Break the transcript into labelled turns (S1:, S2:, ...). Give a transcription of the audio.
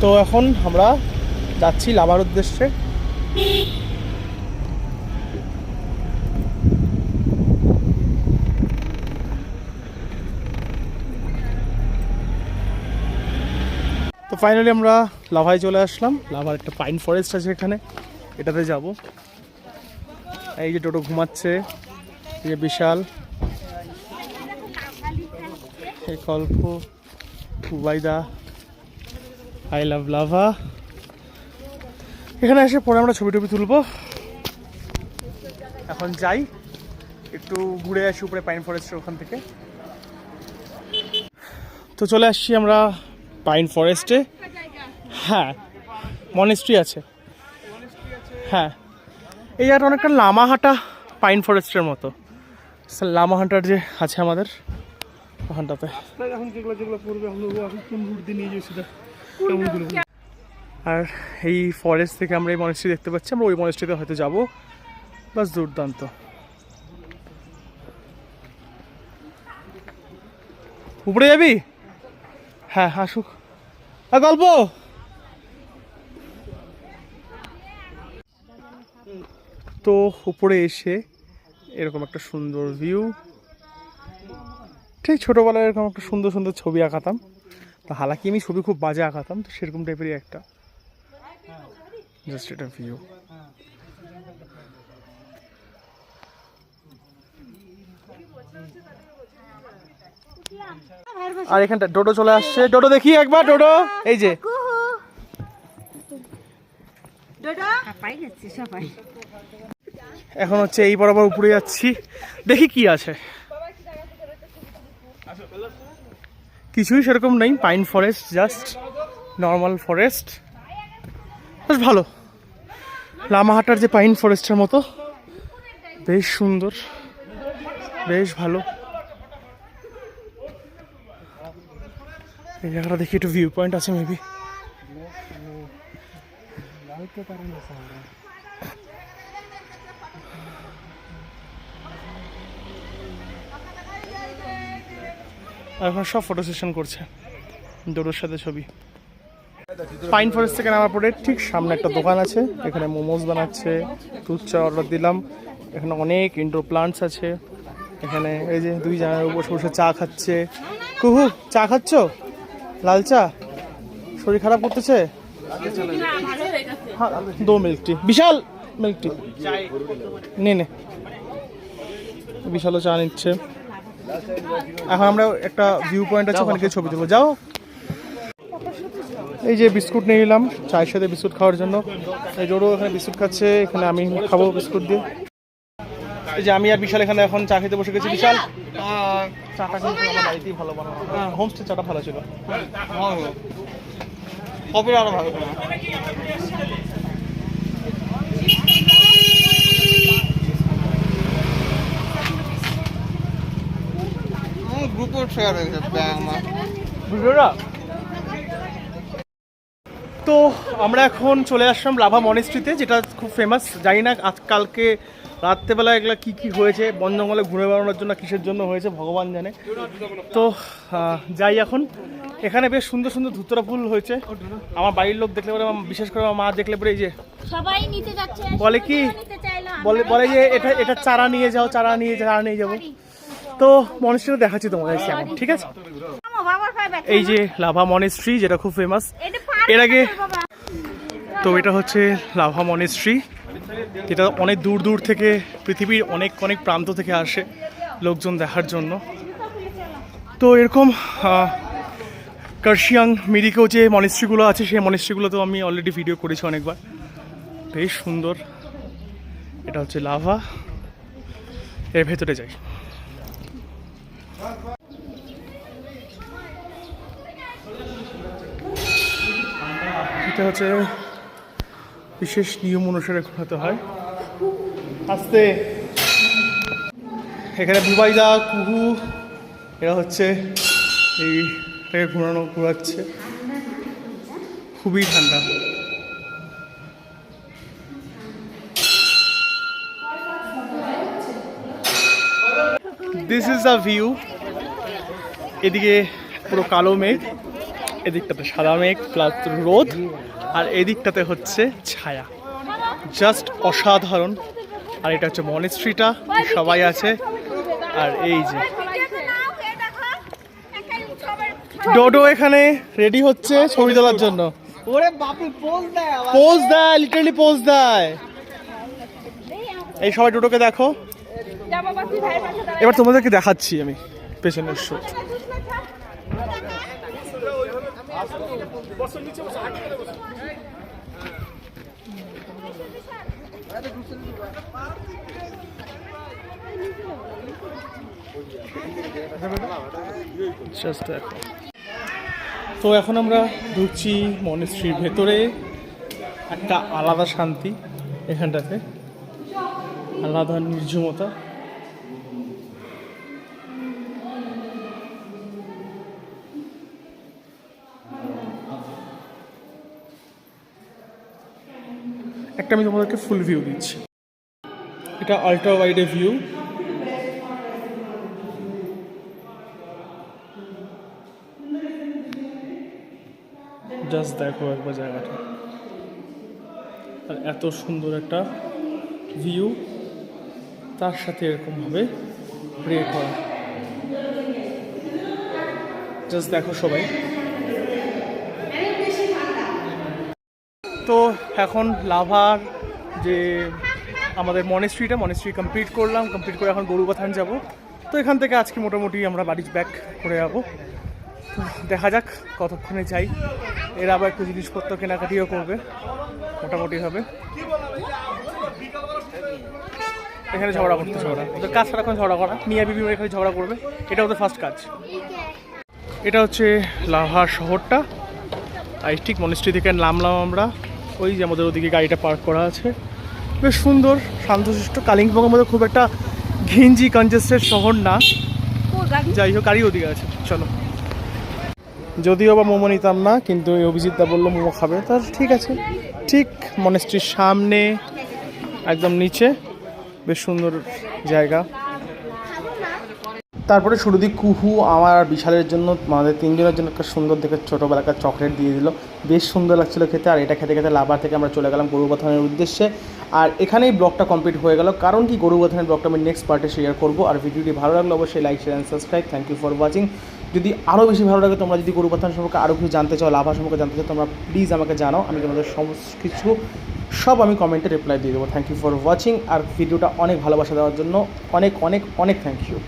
S1: তো এখন আমরা যাচ্ছি লাভার উদ্দেশ্যে। তো ফাইনালি আমরা লাভায় চলে আসলাম। লাভার একটা পাইন ফরেস্ট আছে এখানে, এটাতে যাব। এই যে টোটো ঘুমাচ্ছে, এই যে বিশাল, এই কল্প, উবাইদা, আই লাভ লাভা। এখানে এসে পরে আমরা ছবি টবি তুলবো। এখন যাই একটু ঘুরে আসি উপরে পাইন ফরেস্টের ওখান থেকে। তো চলে আসছি আমরা পাইন ফরেস্টে। হ্যাঁ, মনেস্ট্রি আছে। হ্যাঁ, এই জায়গাটা অনেকটা লামাহাটা পাইন ফরেস্টের মতো। লামাহাটার যে আছে আমাদের ওখানটাতে। আর এই ফরেস্ট থেকে আমরা এই মনেস্ট্রি দেখতে পাচ্ছি, আমরা ওই মনেস্ট্রিতে হয়তো যাবো। বাস দুর্দান্ত। উপরে যাবি? হ্যাঁ, আসুক গল্প। তো উপরে এসে এরকম একটা সুন্দর ভিউ। ঠিক ছোটোবেলায় এরকম একটা সুন্দর সুন্দর ছবি আঁকাতাম। তো হালাকি আমি ছবি খুব বাজে আঁকাতাম, তো সেরকম টাইপেরই একটা জাস্ট এটা ভিউ। আর এখানটা ডোডো চলে আসছে। ডোডো দেখি একবার, ডোডো এই যে। এখন হচ্ছে এই বরাবর উপরে যাচ্ছি, দেখি কি আছে। কিছুই সেরকম নেই, pine forest, just normal forest, বেশ ভালো। লামাহাটার যে পাইন ফরেস্টের মতো, বেশ সুন্দর, বেশ ভালো। এই জায়গাটা দেখি একটু ভিউ পয়েন্ট আছে মেবি। এখন সব ফটো সেশন করছে, ডোডোর সাথে ছবি। পাইন ফরেস্ট থেকে নামার পরে ঠিক সামনে একটা দোকান আছে, এখানে মোমোজ বানাচ্ছে, দুধ চা অর্ডার দিলাম। এখানে অনেক ইনডোর প্লান্টস আছে। এখানে এই যে দুই জনের উপর বসে চা খাচ্ছে। কুহু, চা খাচ্ছ? লাল চা? শরীর খারাপ করতেছে? হ্যাঁ, 2 মিল্ক টি, বিশাল মিল্ক টি নে। বিশালও চা নিচ্ছে। এখন আমরা একটা ভিউ পয়েন্ট আছে, ওখানে গিয়ে ছবি তুলবো। যাও। এই যে বিস্কুট নিয়ে নিলাম চায়ের সাথে বিস্কুট খাওয়ার জন্য। এই জোরও এখানে বিস্কুট খাচ্ছে, এখানে আমি খাবো বিস্কুট দিয়ে। এই যে আমি আর বিশাল এখানে এখন চা খেতে বসে গেছি। বিশাল, চাটা কিন্তু আমার বাড়িতেই ভালো বানানো, হোমস্টে চাটা ভালো ছিল। কবে আরো ভালো গ্রুপের শেয়ার ভিডিওটা। তো আমরা এখন চলে আসলাম লাভা মনেস্ট্রিতে, যেটা খুব ফেমাস। জানি না আজকালকে রাত্রেবেলা এগুলো কী কী হয়েছে, বন জঙ্গলে ঘুরে বেড়ানোর জন্য, কিসের জন্য হয়েছে ভগবান জানে। তো যাই এখন। এখানে বেশ সুন্দর সুন্দর ধুতরা ফুল হয়েছে। আমার বাড়ির লোক দেখলে পরে, বিশেষ করে আমার মা দেখলে পরে, এই যে
S2: সবাই নিতে যাচ্ছে,
S1: বলে কি বলে যে এটা চারা নিয়ে যাও, চারা নিয়ে যাবো। তো মনেস্ট্রিটা দেখাচ্ছি তোমাদের কেমন, ঠিক আছে? এই যে লাভা মনেস্ট্রি, যেটা খুব ফেমাস এর আগে। তো এটা হচ্ছে লাভা মনেস্ট্রি, যেটা অনেক দূর দূর থেকে, পৃথিবীর অনেক অনেক প্রান্ত থেকে আসে লোকজন দেখার জন্য। তো এরকম কার্শিয়াং মিরিকেও যে মনেস্ট্রিগুলো আছে, সেই মনেস্ট্রিগুলো তো আমি অলরেডি ভিডিও করেছি অনেকবার। বেশ সুন্দর। এটা হচ্ছে লাভা, এর ভেতরে যাই। এটা হচ্ছে বিশেষ নিয়ম অনুসারে ঘোরাতে হয়। আস্তে। এখানে বুবাইদা, কুহু, এরা হচ্ছে এইটাকে ঘোরাচ্ছে। খুবই ঠান্ডা। This is the view. এদিকে পুরো কালো মেঘ, এদিকটাতে সাদা মেঘ প্লাস রোদ, আর এদিকটাতে হচ্ছে ছায়া, জাস্ট অসাধারণ। আর এটা হচ্ছে মনেস্ট্রিটা, সবাই আছে। আর এই যে ডোডো এখানে রেডি হচ্ছে ছবি তোলার জন্য।
S2: ওরে বাপরে
S1: পোজ দেয়, লিটারালি পোজ দেয়। এই সবাই ডোডোকে দেখো। এবার তোমাদেরকে দেখাচ্ছি আমি পেছনের শুট। তো এখন আমরা ঢুকছি মনেস্ট্রির ভেতরে। একটা আলাদা শান্তি এখানটাতে, আলাদা নির্জনতা। একটা আমি তোমাদেরকে ফুল ভিউ দিচ্ছি। এটা আল্ট্রা ওয়াইডে ভিউ। জাস্ট দেখো একবার জায়গাটা, আর এত সুন্দর একটা ভিউ, তার সাথে এরকমভাবে প্রে করা। জাস্ট দেখো সবাই। তো এখন লাভার যে আমাদের মনেস্ট্রি কমপ্লিট করলাম, কমপ্লিট করে এখন গরুবাথান যাব। তো এখান থেকে আজকে মোটামুটি আমরা বাড়ি ব্যাক করে যাবো। তো দেখা যাক কতক্ষণে যাই। এরা আবার একটু জিনিসপত্র কেনাকাটিও করবে, মোটামুটি হবে। এখানে ঝগড়া ওদের কাজ সারাক্ষণ ঝগড়া করা। মিয়া বিবি এখানে ঝগড়া করবে, এটা ওদের ফার্স্ট কাজ। এটা হচ্ছে লাভার শহরটা। আর ঠিক মনেস্ট্রি থেকে নামলাম আমরা। ওই যে আমাদের ওদিকে গাড়িটা পার্ক করা আছে, বেশ সুন্দর শান্তশিষ্ট। কালিম্পংয়ের মধ্যে খুব একটা ঘিঞ্জি কনজেস্টেড শহর না, যাই হোক গাড়ি ওদিকে আছে। চলো, যদিও বা মোমো নিতাম না, কিন্তু এই অভিজিৎদা বললো মোমো খাবে, তার ঠিক আছে। ঠিক মনেস্ট্রির সামনে একদম নিচে, বেশ সুন্দর জায়গা। তারপরে শুরুদি কুহু আমার আর বিশালের জন্য, আমাদের তিনজনের জন্য একটা সুন্দর দেখে ছোটোবেলাকার চকলেট দিয়ে দিল, বেশ সুন্দর লাগছিলো খেতে। আর এটা খেতে খেতে লাভার থেকে আমরা চলে গেলাম গরুবাথানের উদ্দেশ্যে। আর এখানেই ব্লগটা কমপ্লিট হয়ে গেল, কারণ কি গরুবাথানের ব্লগটা আমি নেক্সট পার্টে শেয়ার করবো। আর ভিডিওটি ভালো লাগলে অবশ্যই like, share and subscribe. Thank you for watching. যদি আরও বেশি ভালো লাগে, তোমরা যদি গরুবাথান সম্পর্কে আরও কিছু জানতে চাও, লাভা সম্পর্কে জানতে চাও, তোমরা প্লিজ আমাকে জানাও। আমি তোমাদের সমস্ত কিছু সব আমি কমেন্টে রিপ্লাই দিয়ে দেবো। Thank you for watching. আর ভিডিওটা অনেক ভালোবাসা দেওয়ার জন্য অনেক অনেক অনেক থ্যাংক ইউ।